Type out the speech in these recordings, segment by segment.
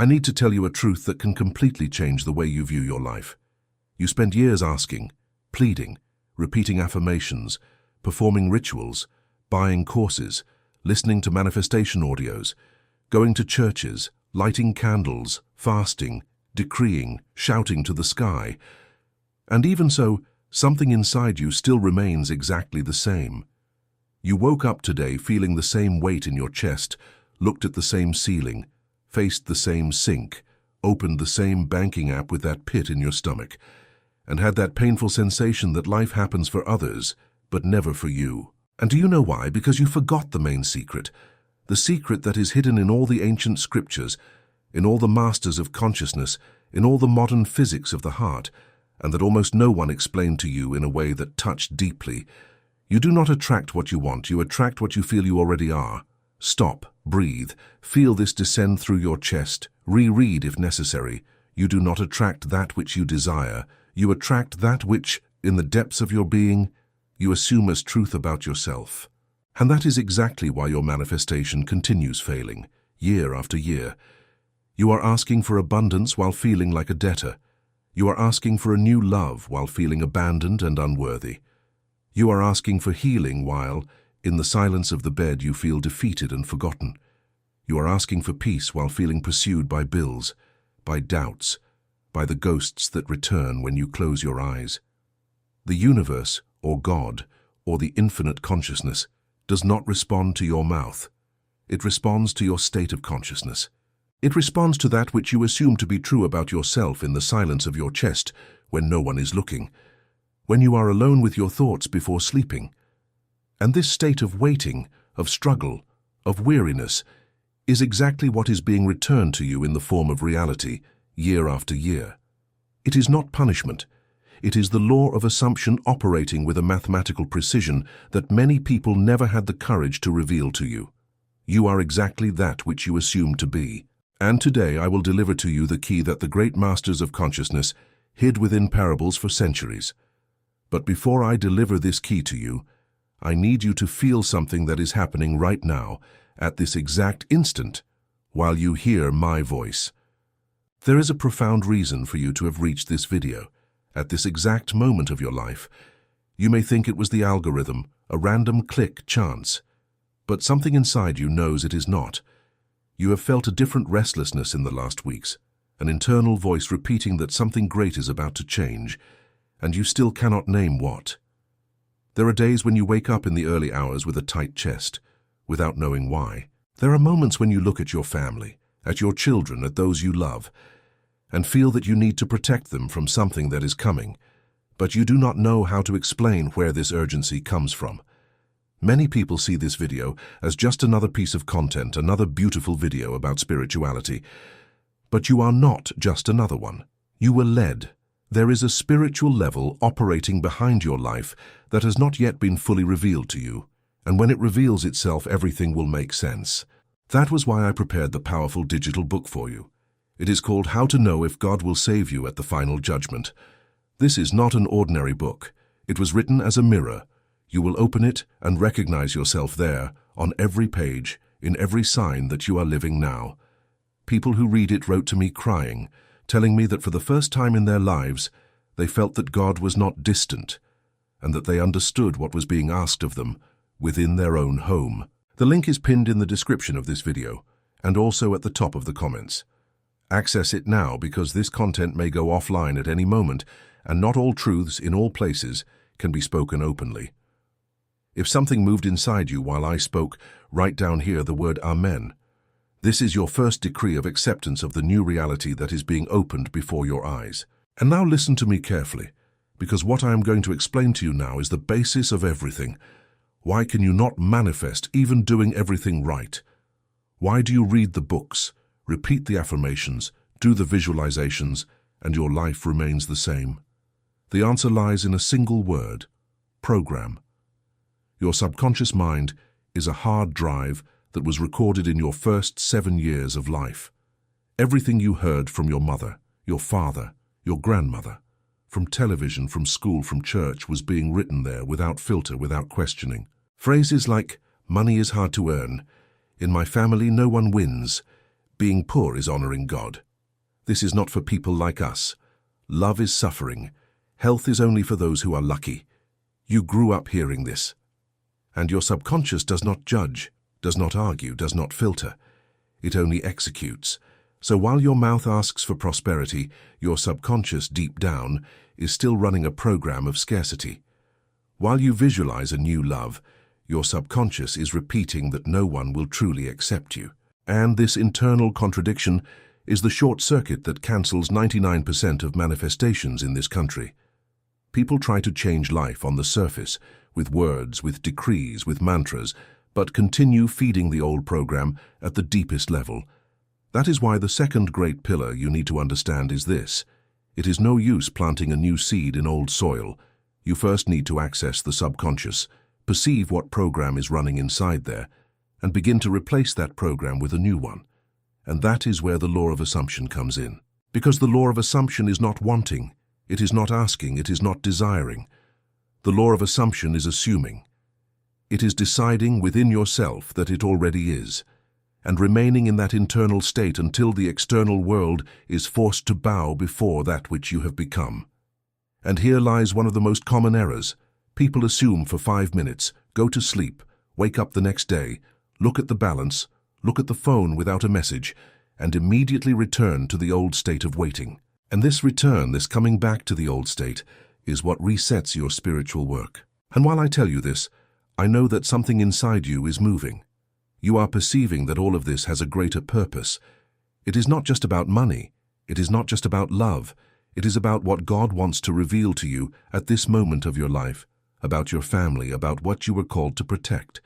I need to tell you a truth that can completely change the way you view your life. You spent years asking, pleading, repeating affirmations, performing rituals, buying courses, listening to manifestation audios, going to churches, lighting candles, fasting, decreeing, shouting to the sky. And even so, something inside you still remains exactly the same. You woke up today feeling the same weight in your chest, looked at the same ceiling, faced the same sink, opened the same banking app with that pit in your stomach, and had that painful sensation that life happens for others, but never for you. And do you know why? Because you forgot the main secret, the secret that is hidden in all the ancient scriptures, in all the masters of consciousness, in all the modern physics of the heart, and that almost no one explained to you in a way that touched deeply. You do not attract what you want, you attract what you feel you already are. Stop, breathe, feel this descend through your chest, reread if necessary. You do not attract that which you desire, you attract that which, in the depths of your being, you assume as truth about yourself. And that is exactly why your manifestation continues failing, year after year. You are asking for abundance while feeling like a debtor. You are asking for a new love while feeling abandoned and unworthy. You are asking for healing while, in the silence of the bed, you feel defeated and forgotten. You are asking for peace while feeling pursued by bills, by doubts, by the ghosts that return when you close your eyes. The universe, or God, or the infinite consciousness, does not respond to your mouth. It responds to your state of consciousness. It responds to that which you assume to be true about yourself in the silence of your chest when no one is looking, when you are alone with your thoughts before sleeping. And this state of waiting, of struggle, of weariness, is exactly what is being returned to you in the form of reality, year after year. It is not punishment. It is the law of assumption operating with a mathematical precision that many people never had the courage to reveal to you. You are exactly that which you assume to be. And today I will deliver to you the key that the great masters of consciousness hid within parables for centuries. But before I deliver this key to you, I need you to feel something that is happening right now, at this exact instant, while you hear my voice. There is a profound reason for you to have reached this video, at this exact moment of your life. You may think it was the algorithm, a random click chance, but something inside you knows it is not. You have felt a different restlessness in the last weeks, an internal voice repeating that something great is about to change, and you still cannot name what. There are days when you wake up in the early hours with a tight chest, without knowing why. There are moments when you look at your family, at your children, at those you love, and feel that you need to protect them from something that is coming, but you do not know how to explain where this urgency comes from. Many people see this video as just another piece of content, another beautiful video about spirituality. But you are not just another one. You were led. There is a spiritual level operating behind your life that has not yet been fully revealed to you, and when it reveals itself, everything will make sense. That was why I prepared the powerful digital book for you. It is called How to Know If God Will Save You at the Final Judgment. This is not an ordinary book. It was written as a mirror. You will open it and recognize yourself there, on every page, in every sign that you are living now. People who read it wrote to me crying, telling me that for the first time in their lives, they felt that God was not distant, and that they understood what was being asked of them within their own home. The link is pinned in the description of this video, and also at the top of the comments. Access it now because this content may go offline at any moment, and not all truths in all places can be spoken openly. If something moved inside you while I spoke, write down here the word Amen. This is your first decree of acceptance of the new reality that is being opened before your eyes. And now listen to me carefully, because what I am going to explain to you now is the basis of everything. Why can you not manifest even doing everything right? Why do you read the books, repeat the affirmations, do the visualizations, and your life remains the same? The answer lies in a single word: program. Your subconscious mind is a hard drive that was recorded in your first 7 years of life. Everything you heard from your mother, your father, your grandmother, from television, from school, from church, was being written there without filter, without questioning. Phrases like, money is hard to earn, in my family no one wins, Being poor is honoring God. This is not for people like us. Love is suffering. Health is only for those who are lucky. You grew up hearing this. And your subconscious does not judge, does not argue, does not filter. It only executes. So while your mouth asks for prosperity, your subconscious deep down is still running a program of scarcity. While you visualize a new love, your subconscious is repeating that no one will truly accept you. And this internal contradiction is the short circuit that cancels 99% of manifestations in this country. People try to change life on the surface, with words, with decrees, with mantras, but continue feeding the old program at the deepest level. That is why the second great pillar you need to understand is this. It is no use planting a new seed in old soil. You first need to access the subconscious, perceive what program is running inside there, and begin to replace that program with a new one. And that is where the law of assumption comes in. Because the law of assumption is not wanting, it is not asking, it is not desiring. The law of assumption is assuming. It is deciding within yourself that it already is, and remaining in that internal state until the external world is forced to bow before that which you have become. And here lies one of the most common errors. People assume for 5 minutes, go to sleep, wake up the next day, look at the balance, look at the phone without a message, and immediately return to the old state of waiting. And this return, this coming back to the old state, is what resets your spiritual work. And while I tell you this, I know that something inside you is moving. You are perceiving that all of this has a greater purpose. It is not just about money. It is not just about love. It is about what God wants to reveal to you at this moment of your life, about your family, about what you were called to protect.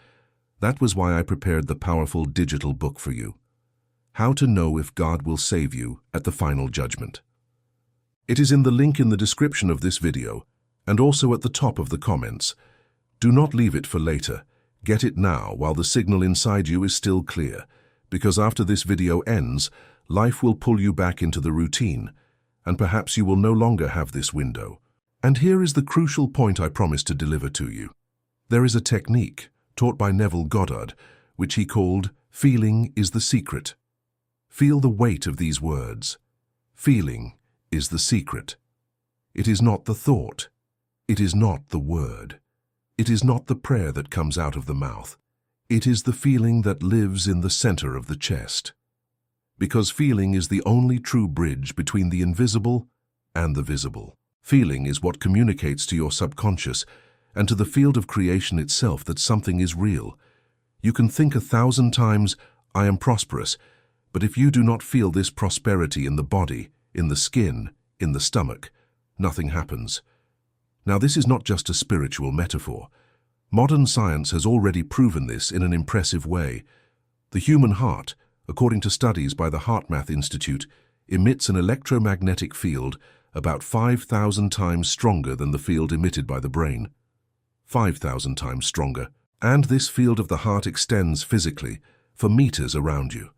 That was why I prepared the powerful digital book for you. How to know if God will save you at the final judgment. It is in the link in the description of this video, and also at the top of the comments. Do not leave it for later. Get it now while the signal inside you is still clear, because after this video ends, life will pull you back into the routine, and perhaps you will no longer have this window. And here is the crucial point I promised to deliver to you. There is a technique taught by Neville Goddard, which he called "Feeling is the secret." Feel the weight of these words. Feeling is the secret. It is not the thought. It is not the word. It is not the prayer that comes out of the mouth. It is the feeling that lives in the center of the chest. Because feeling is the only true bridge between the invisible and the visible. Feeling is what communicates to your subconscious and to the field of creation itself that something is real. You can think 1,000 times, "I am prosperous," but if you do not feel this prosperity in the body, in the skin, in the stomach, nothing happens. Now, this is not just a spiritual metaphor. Modern science has already proven this in an impressive way. The human heart, according to studies by the HeartMath Institute, emits an electromagnetic field about 5,000 times stronger than the field emitted by the brain. 5,000 times stronger. And this field of the heart extends physically for meters around you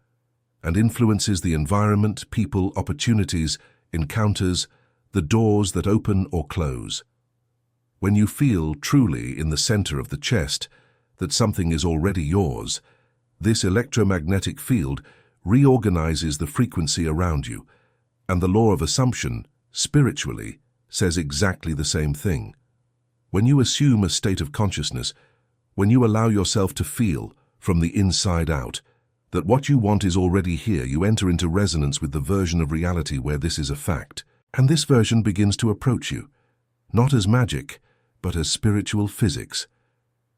and influences the environment, people, opportunities, encounters, the doors that open or close. When you feel truly in the center of the chest that something is already yours, this electromagnetic field reorganizes the frequency around you, and the law of assumption, spiritually, says exactly the same thing. When you assume a state of consciousness, when you allow yourself to feel, from the inside out, that what you want is already here, you enter into resonance with the version of reality where this is a fact. And this version begins to approach you, not as magic, but as spiritual physics.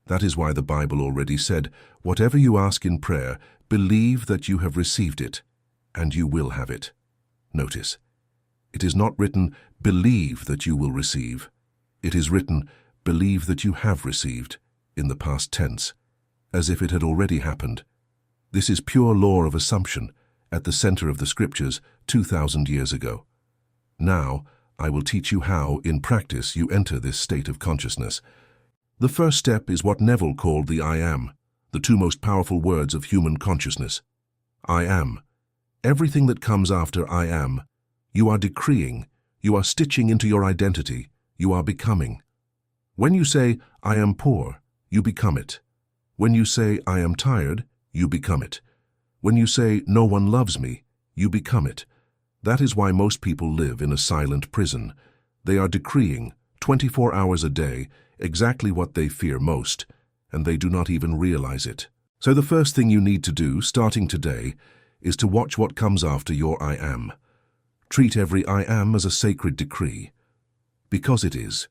That is why the Bible already said, "Whatever you ask in prayer, believe that you have received it, and you will have it." Notice, it is not written, "Believe that you will receive." It is written, "Believe that you have received," in the past tense, as if it had already happened. This is pure law of assumption, at the center of the scriptures 2,000 years ago. Now, I will teach you how, in practice, you enter this state of consciousness. The first step is what Neville called the I am, the two most powerful words of human consciousness. I am. Everything that comes after I am, you are decreeing, you are stitching into your identity, you are becoming. When you say, "I am poor," you become it. When you say, "I am tired," you become it. When you say, "No one loves me," you become it. That is why most people live in a silent prison. They are decreeing, 24 hours a day, exactly what they fear most, and they do not even realize it. So the first thing you need to do, starting today, is to watch what comes after your I am. Treat every I am as a sacred decree, because it is.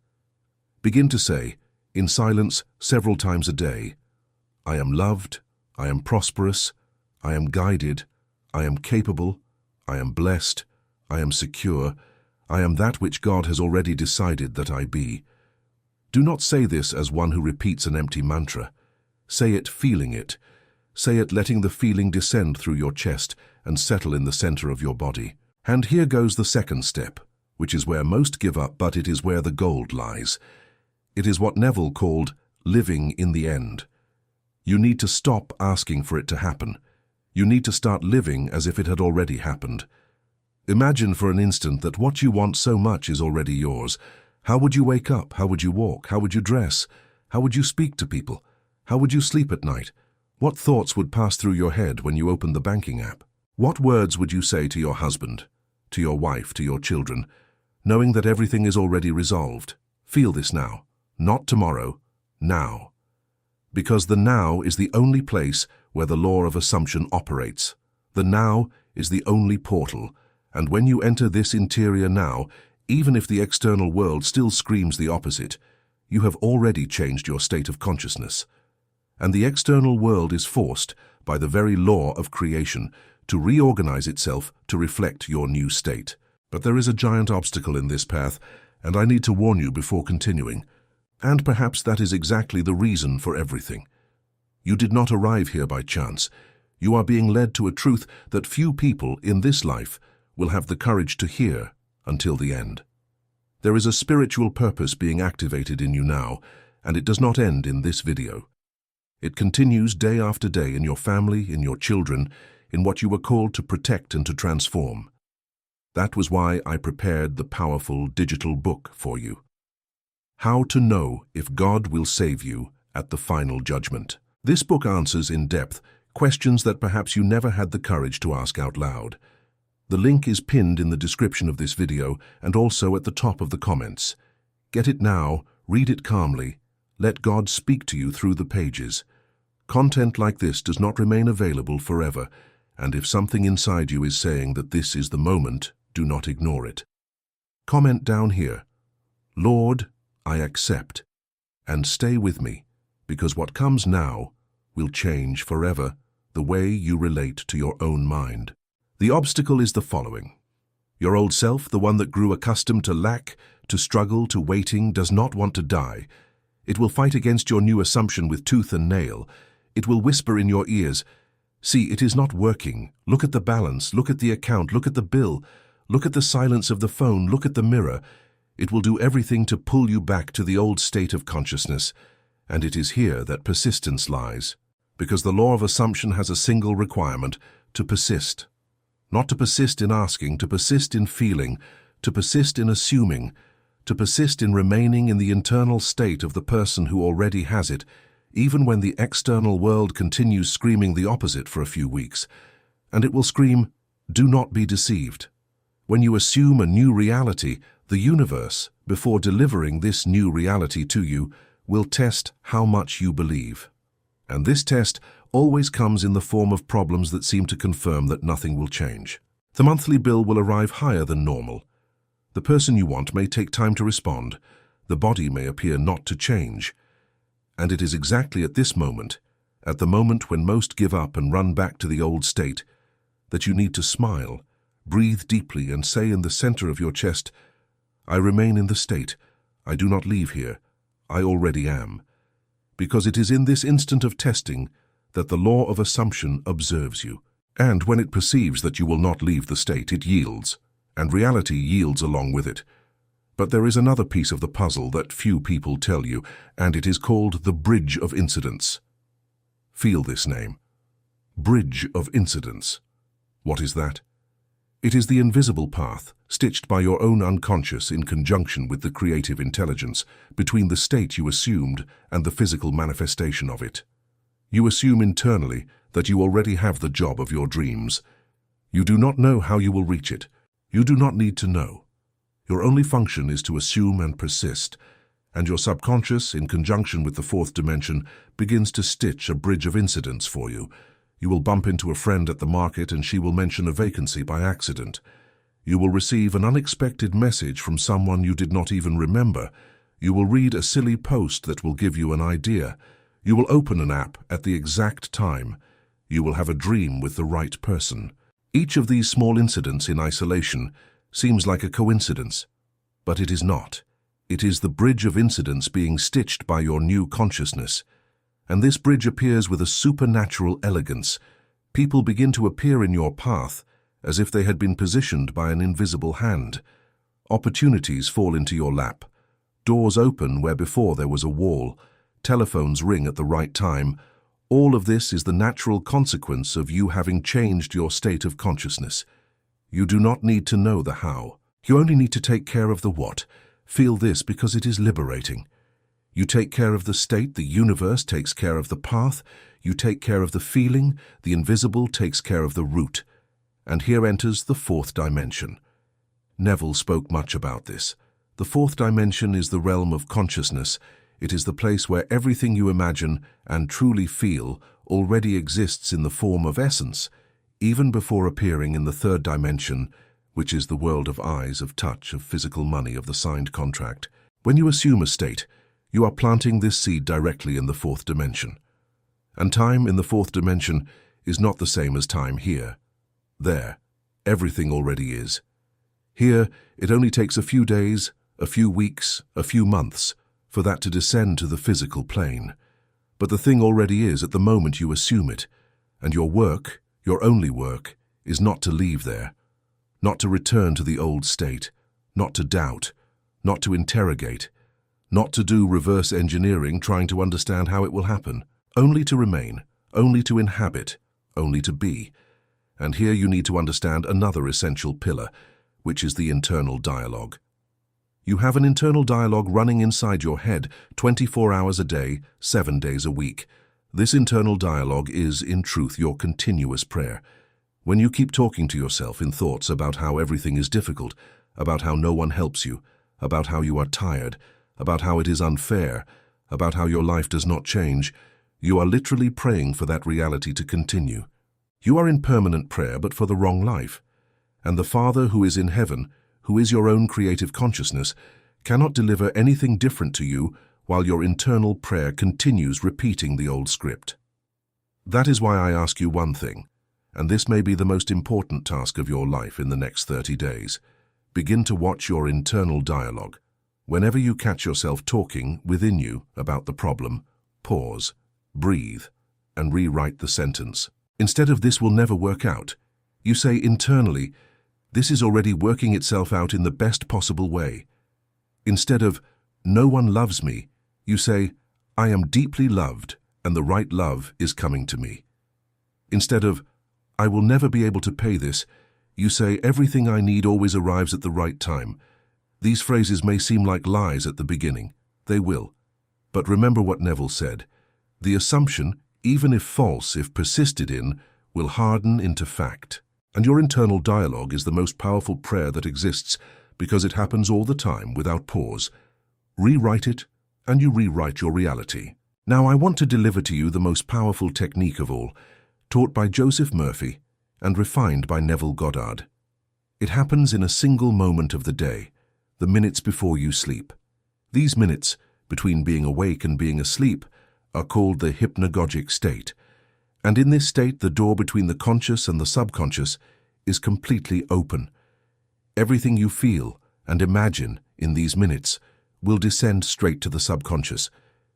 Begin to say, in silence several times a day, I am loved, I am prosperous, I am guided, I am capable, I am blessed, I am secure, I am that which God has already decided that I be. Do not say this as one who repeats an empty mantra. Say it feeling it. Say it letting the feeling descend through your chest and settle in the center of your body. And here goes the second step, which is where most give up, but it is where the gold lies. It is what Neville called living in the end. You need to stop asking for it to happen. You need to start living as if it had already happened. Imagine for an instant that what you want so much is already yours. How would you wake up? How would you walk? How would you dress? How would you speak to people? How would you sleep at night? What thoughts would pass through your head when you opened the banking app? What words would you say to your husband, to your wife, to your children, knowing that everything is already resolved? Feel this now, not tomorrow, now. Because the now is the only place where the law of assumption operates. The now is the only portal, and when you enter this interior now, even if the external world still screams the opposite, you have already changed your state of consciousness. And the external world is forced, by the very law of creation, to reorganize itself to reflect your new state. But there is a giant obstacle in this path, and I need to warn you before continuing. And perhaps that is exactly the reason for everything. You did not arrive here by chance. You are being led to a truth that few people in this life will have the courage to hear until the end. There is a spiritual purpose being activated in you now, and it does not end in this video. It continues day after day in your family, in your children, in what you were called to protect and to transform. That was why I prepared the powerful digital book for you. How to Know If God Will Save You at the Final Judgment. This book answers in depth questions that perhaps you never had the courage to ask out loud. The link is pinned in the description of this video and also at the top of the comments. Get it now, read it calmly, let God speak to you through the pages. Content like this does not remain available forever, and if something inside you is saying that this is the moment, do not ignore it. Comment down here, Lord, I accept, and stay with me, because what comes now will change forever the way you relate to your own mind. The obstacle is the following. Your old self, the one that grew accustomed to lack, to struggle, to waiting, does not want to die. It will fight against your new assumption with tooth and nail. It will whisper in your ears, "See, it is not working. Look at the balance, look at the account, look at the bill, look at the silence of the phone, look at the mirror." It will do everything to pull you back to the old state of consciousness, and it is here that persistence lies. Because the law of assumption has a single requirement, to persist. Not to persist in asking, to persist in feeling, to persist in assuming, to persist in remaining in the internal state of the person who already has it, even when the external world continues screaming the opposite for a few weeks. And it will scream, "Do not be deceived." When you assume a new reality, the universe, before delivering this new reality to you, will test how much you believe. And this test always comes in the form of problems that seem to confirm that nothing will change. The monthly bill will arrive higher than normal. The person you want may take time to respond. The body may appear not to change. And it is exactly at this moment, at the moment when most give up and run back to the old state, that you need to smile, breathe deeply, and say in the center of your chest, "I remain in the state. I do not leave here. I already am." Because it is in this instant of testing that the law of assumption observes you. And when it perceives that you will not leave the state, it yields, and reality yields along with it. But there is another piece of the puzzle that few people tell you, and it is called the bridge of incidents. Feel this name. Bridge of incidents. What is that? It is the invisible path, stitched by your own unconscious in conjunction with the creative intelligence, between the state you assumed and the physical manifestation of it. You assume internally that you already have the job of your dreams. You do not know how you will reach it. You do not need to know. Your only function is to assume and persist, and your subconscious, in conjunction with the fourth dimension, begins to stitch a bridge of incidents for you. You will bump into a friend at the market and she will mention a vacancy by accident. You will receive an unexpected message from someone you did not even remember. You will read a silly post that will give you an idea. You will open an app at the exact time. You will have a dream with the right person. Each of these small incidents in isolation seems like a coincidence, but it is not. It is the bridge of incidents being stitched by your new consciousness. And this bridge appears with a supernatural elegance. People begin to appear in your path as if they had been positioned by an invisible hand. Opportunities fall into your lap. Doors open where before there was a wall. Telephones ring at the right time. All of this is the natural consequence of you having changed your state of consciousness. You do not need to know the how. You only need to take care of the what. Feel this because it is liberating. You take care of the state, the universe takes care of the path. You take care of the feeling, the invisible takes care of the root. And here enters the fourth dimension. Neville spoke much about this. The fourth dimension is the realm of consciousness. It is the place where everything you imagine and truly feel already exists in the form of essence, even before appearing in the third dimension, which is the world of eyes, of touch, of physical money, of the signed contract. When you assume a state, you are planting this seed directly in the fourth dimension. And time in the fourth dimension is not the same as time here. There, everything already is. Here, it only takes a few days, a few weeks, a few months for that to descend to the physical plane. But the thing already is at the moment you assume it, and your work, your only work, is not to leave there, not to return to the old state, not to doubt, not to interrogate, not to do reverse engineering trying to understand how it will happen, only to remain, only to inhabit, only to be. And here you need to understand another essential pillar, which is the internal dialogue. You have an internal dialogue running inside your head 24 hours a day, 7 days a week. This internal dialogue is, in truth, your continuous prayer. When you keep talking to yourself in thoughts about how everything is difficult, about how no one helps you, about how you are tired, about how it is unfair, about how your life does not change, you are literally praying for that reality to continue. You are in permanent prayer, but for the wrong life. And the Father who is in heaven, who is your own creative consciousness, cannot deliver anything different to you while your internal prayer continues repeating the old script. That is why I ask you one thing, and this may be the most important task of your life in the next 30 days. Begin to watch your internal dialogue. Whenever you catch yourself talking within you about the problem, pause, breathe, and rewrite the sentence. Instead of "this will never work out," you say internally, "this is already working itself out in the best possible way." Instead of "no one loves me," you say, "I am deeply loved and the right love is coming to me." Instead of "I will never be able to pay this," you say, "everything I need always arrives at the right time." These phrases may seem like lies at the beginning. They will. But remember what Neville said. The assumption, even if false, if persisted in, will harden into fact. And your internal dialogue is the most powerful prayer that exists because it happens all the time without pause. Rewrite it, and you rewrite your reality. Now I want to deliver to you the most powerful technique of all, taught by Joseph Murphy and refined by Neville Goddard. It happens in a single moment of the day, the minutes before you sleep. These minutes, between being awake and being asleep, are called the hypnagogic state. And in this state, the door between the conscious and the subconscious is completely open. Everything you feel and imagine in these minutes will descend straight to the subconscious,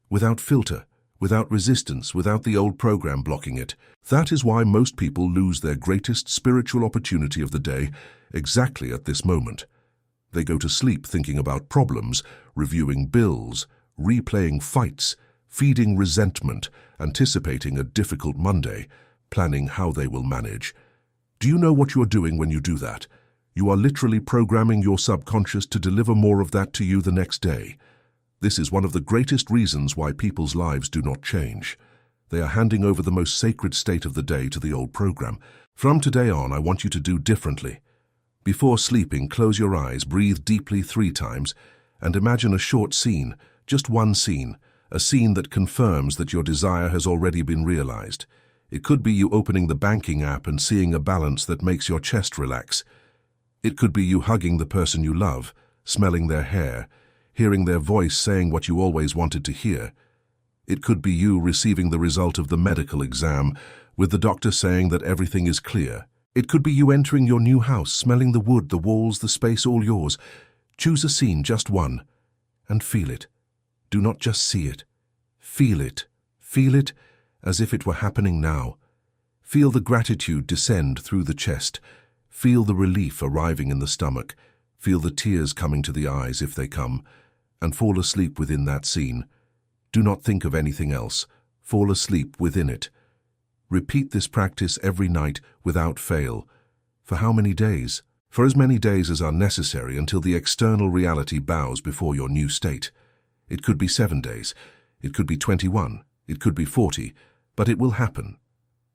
without filter, without resistance, without the old program blocking it. That is why most people lose their greatest spiritual opportunity of the day exactly at this moment. They go to sleep thinking about problems, reviewing bills, replaying fights, feeding resentment, anticipating a difficult Monday, planning how they will manage. Do you know what you are doing when you do that? You are literally programming your subconscious to deliver more of that to you the next day. This is one of the greatest reasons why people's lives do not change. They are handing over the most sacred state of the day to the old program. From today on, I want you to do differently. Before sleeping, close your eyes, breathe deeply 3 times, and imagine a short scene, just one scene, a scene that confirms that your desire has already been realized. It could be you opening the banking app and seeing a balance that makes your chest relax. It could be you hugging the person you love, smelling their hair, hearing their voice saying what you always wanted to hear. It could be you receiving the result of the medical exam, with the doctor saying that everything is clear. It could be you entering your new house, smelling the wood, the walls, the space, all yours. Choose a scene, just one, and feel it. Do not just see it. Feel it. Feel it as if it were happening now. Feel the gratitude descend through the chest. Feel the relief arriving in the stomach. Feel the tears coming to the eyes if they come, and fall asleep within that scene. Do not think of anything else. Fall asleep within it. Repeat this practice every night without fail. For how many days? For as many days as are necessary until the external reality bows before your new state. It could be 7 days. It could be 21. It could be 40. But it will happen.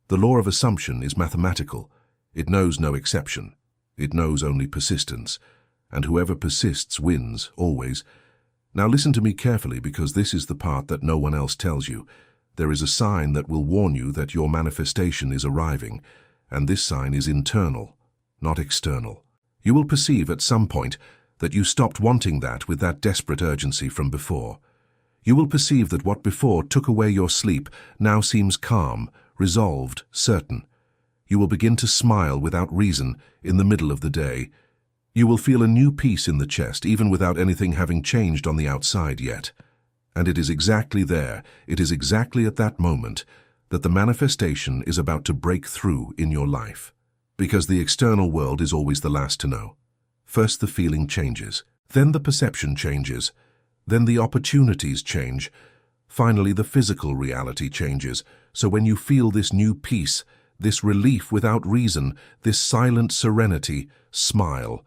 The law of assumption is mathematical. It knows no exception. It knows only persistence. And whoever persists wins, always. Now listen to me carefully, because this is the part that no one else tells you. There is a sign that will warn you that your manifestation is arriving, and this sign is internal, not external. You will perceive at some point that you stopped wanting that with that desperate urgency from before. You will perceive that what before took away your sleep now seems calm, resolved, certain. You will begin to smile without reason in the middle of the day. You will feel a new peace in the chest, even without anything having changed on the outside yet. And it is exactly there, it is exactly at that moment, that the manifestation is about to break through in your life. Because the external world is always the last to know. First the feeling changes, then the perception changes, then the opportunities change, finally the physical reality changes. So when you feel this new peace, this relief without reason, this silent serenity, smile.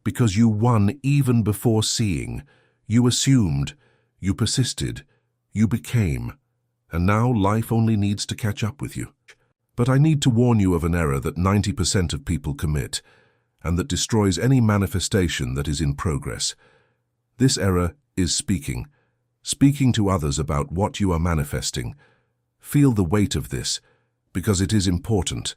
Because you won even before seeing. You assumed, you persisted, you became, and now life only needs to catch up with you. But I need to warn you of an error that 90% of people commit, and that destroys any manifestation that is in progress. This error is speaking to others about what you are manifesting. Feel the weight of this, because it is important.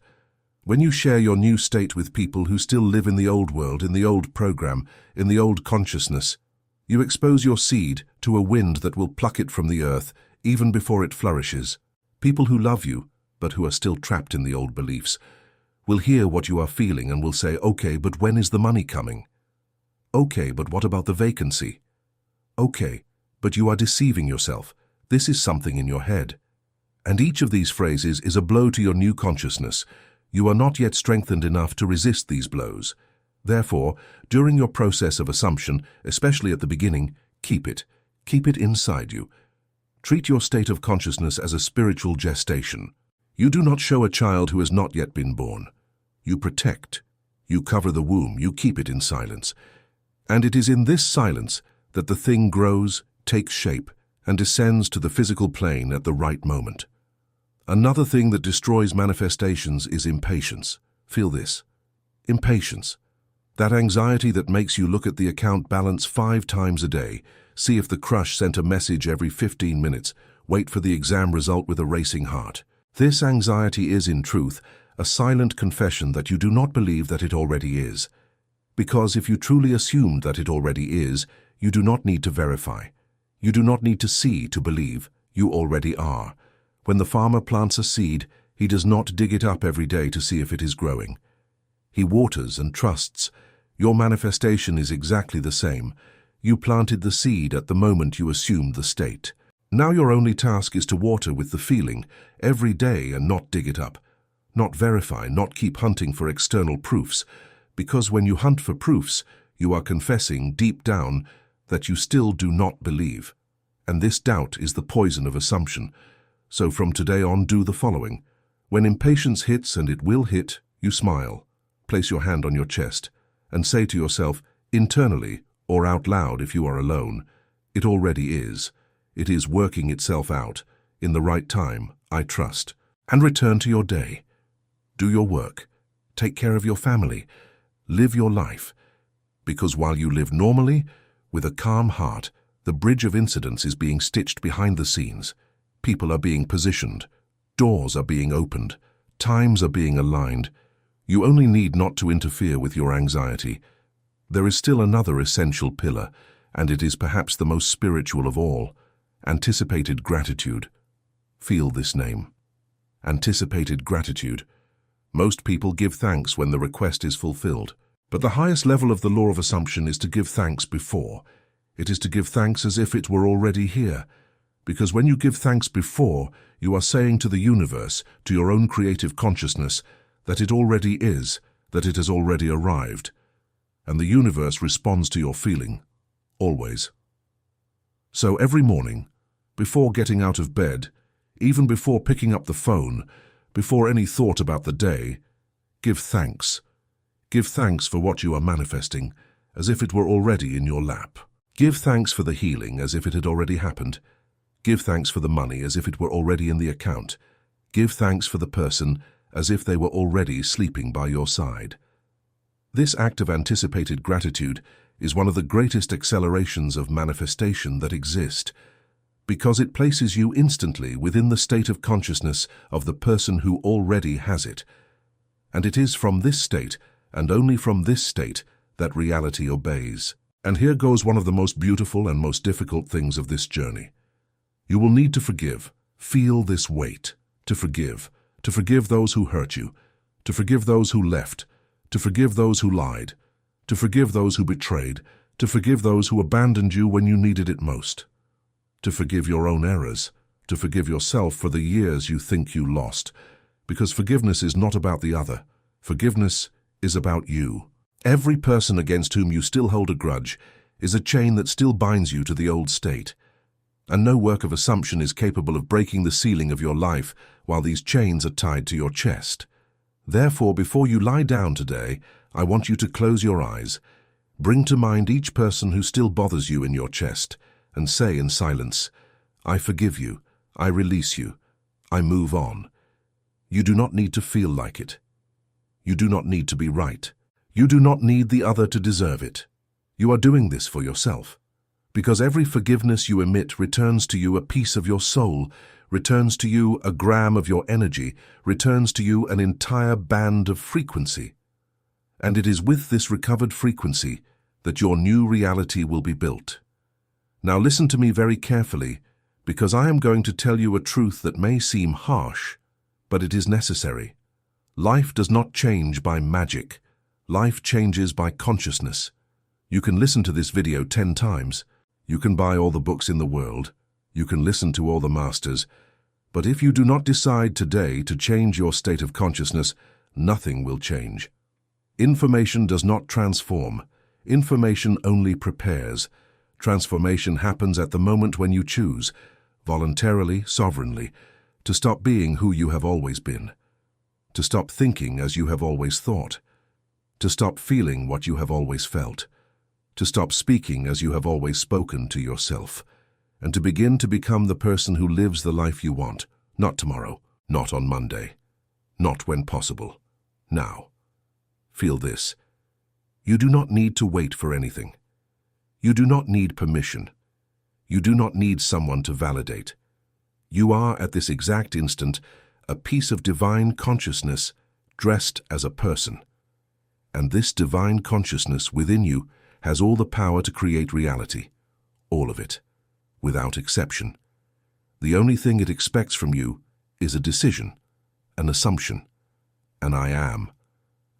When you share your new state with people who still live in the old world, in the old program, in the old consciousness, you expose your seed to a wind that will pluck it from the earth even before it flourishes. People who love you, but who are still trapped in the old beliefs, will hear what you are feeling and will say, okay, but when is the money coming? Okay, but what about the vacancy? Okay, but you are deceiving yourself. This is something in your head. And each of these phrases is a blow to your new consciousness. You are not yet strengthened enough to resist these blows. Therefore, during your process of assumption, especially at the beginning, keep it inside you. Treat your state of consciousness as a spiritual gestation. You do not show a child who has not yet been born. You protect. You cover the womb. You keep it in silence. And it is in this silence that the thing grows, takes shape, and descends to the physical plane at the right moment. Another thing that destroys manifestations is impatience. Feel this. Impatience. That anxiety that makes you look at the account balance 5 times a day, see if the crush sent a message every 15 minutes, wait for the exam result with a racing heart. This anxiety is, in truth, a silent confession that you do not believe that it already is. Because if you truly assumed that it already is, you do not need to verify. You do not need to see to believe. You already are. When the farmer plants a seed, he does not dig it up every day to see if it is growing. He waters and trusts. Your manifestation is exactly the same. You planted the seed at the moment you assumed the state. Now your only task is to water with the feeling every day and not dig it up, not verify, not keep hunting for external proofs, because when you hunt for proofs, you are confessing deep down that you still do not believe. And this doubt is the poison of assumption. So from today on, do the following. When impatience hits, and it will hit, you smile, place your hand on your chest, and say to yourself, internally or out loud if you are alone, it already is. It is working itself out. In the right time, I trust, and return to your day. Do your work. Take care of your family. Live your life. Because while you live normally, with a calm heart, the bridge of incidents is being stitched behind the scenes. People are being positioned. Doors are being opened. Times are being aligned. You only need not to interfere with your anxiety. There is still another essential pillar, and it is perhaps the most spiritual of all: anticipated gratitude. Feel this name. Anticipated gratitude. Most people give thanks when the request is fulfilled. But the highest level of the law of assumption is to give thanks before. It is to give thanks as if it were already here. Because when you give thanks before, you are saying to the universe, to your own creative consciousness, that it already is, that it has already arrived. And the universe responds to your feeling, always. So every morning, before getting out of bed, even before picking up the phone, before any thought about the day, give thanks. Give thanks for what you are manifesting, as if it were already in your lap. Give thanks for the healing, as if it had already happened. Give thanks for the money, as if it were already in the account. Give thanks for the person, as if they were already sleeping by your side. This act of anticipated gratitude is one of the greatest accelerations of manifestation that exist, because it places you instantly within the state of consciousness of the person who already has it. And it is from this state, and only from this state, that reality obeys. And here goes one of the most beautiful and most difficult things of this journey. You will need to forgive. Feel this weight. To forgive those who hurt you, to forgive those who left, to forgive those who lied, to forgive those who betrayed, to forgive those who abandoned you when you needed it most. To forgive your own errors, to forgive yourself for the years you think you lost, because forgiveness is not about the other. Forgiveness is about you. Every person against whom you still hold a grudge is a chain that still binds you to the old state. And no work of assumption is capable of breaking the ceiling of your life while these chains are tied to your chest. Therefore, before you lie down today, I want you to close your eyes, bring to mind each person who still bothers you in your chest, and say in silence, I forgive you, I release you, I move on. You do not need to feel like it. You do not need to be right. You do not need the other to deserve it. You are doing this for yourself. Because every forgiveness you emit returns to you a piece of your soul, returns to you a gram of your energy, returns to you an entire band of frequency. And it is with this recovered frequency that your new reality will be built. Now listen to me very carefully, because I am going to tell you a truth that may seem harsh, but it is necessary. Life does not change by magic. Life changes by consciousness. You can listen to this video 10 times. You can buy all the books in the world. You can listen to all the masters. But if you do not decide today to change your state of consciousness, nothing will change. Information does not transform. Information only prepares. Transformation happens at the moment when you choose, voluntarily, sovereignly, to stop being who you have always been, to stop thinking as you have always thought, to stop feeling what you have always felt, to stop speaking as you have always spoken to yourself, and to begin to become the person who lives the life you want, not tomorrow, not on Monday, not when possible, now. Feel this. You do not need to wait for anything. You do not need permission. You do not need someone to validate. You are, at this exact instant, a piece of divine consciousness dressed as a person. And this divine consciousness within you has all the power to create reality. All of it, without exception. The only thing it expects from you is a decision, an assumption, an I am,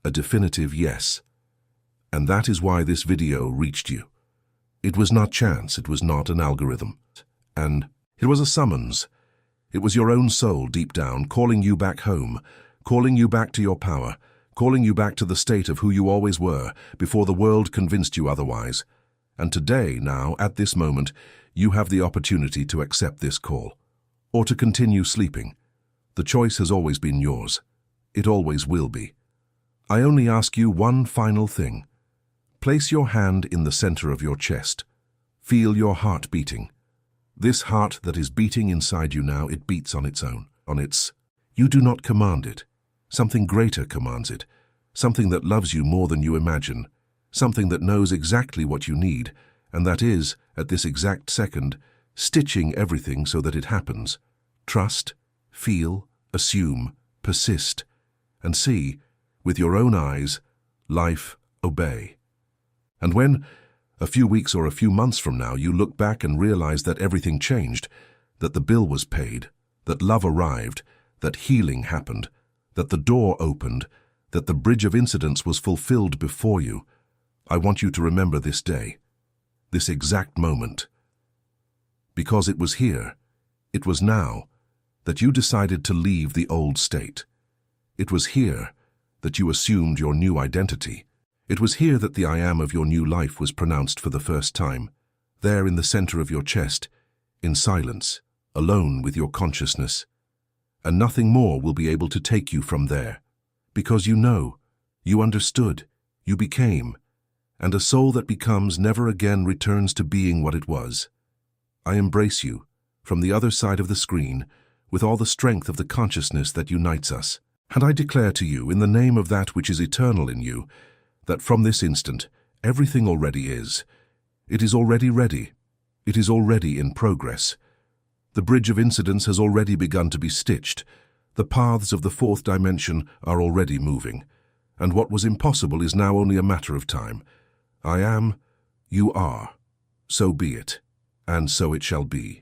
a definitive yes. And that is why this video reached you. It was not chance, it was not an algorithm. And it was a summons. It was your own soul deep down calling you back home, calling you back to your power, calling you back to the state of who you always were before the world convinced you otherwise. And today, now, at this moment, you have the opportunity to accept this call, or to continue sleeping. The choice has always been yours. It always will be. I only ask you one final thing. Place your hand in the center of your chest. Feel your heart beating. This heart that is beating inside you now, it beats on its own. on its. You do not command it. Something greater commands it. Something that loves you more than you imagine. Something that knows exactly what you need, and that is, at this exact second, stitching everything so that it happens. Trust, feel, assume, persist, and see, with your own eyes, life obey. And when, a few weeks or a few months from now, you look back and realize that everything changed, that the bill was paid, that love arrived, that healing happened, that the door opened, that the bridge of incidents was fulfilled before you, I want you to remember this day, this exact moment. Because it was here, it was now, that you decided to leave the old state. It was here that you assumed your new identity. It was here that the I am of your new life was pronounced for the first time, there in the center of your chest, in silence, alone with your consciousness. And nothing more will be able to take you from there, because you know, you understood, you became, and a soul that becomes never again returns to being what it was. I embrace you, from the other side of the screen, with all the strength of the consciousness that unites us. And I declare to you, in the name of that which is eternal in you, that from this instant, everything already is. It is already ready. It is already in progress. The bridge of incidents has already begun to be stitched. The paths of the fourth dimension are already moving. And what was impossible is now only a matter of time. I am, you are. So be it, and so it shall be.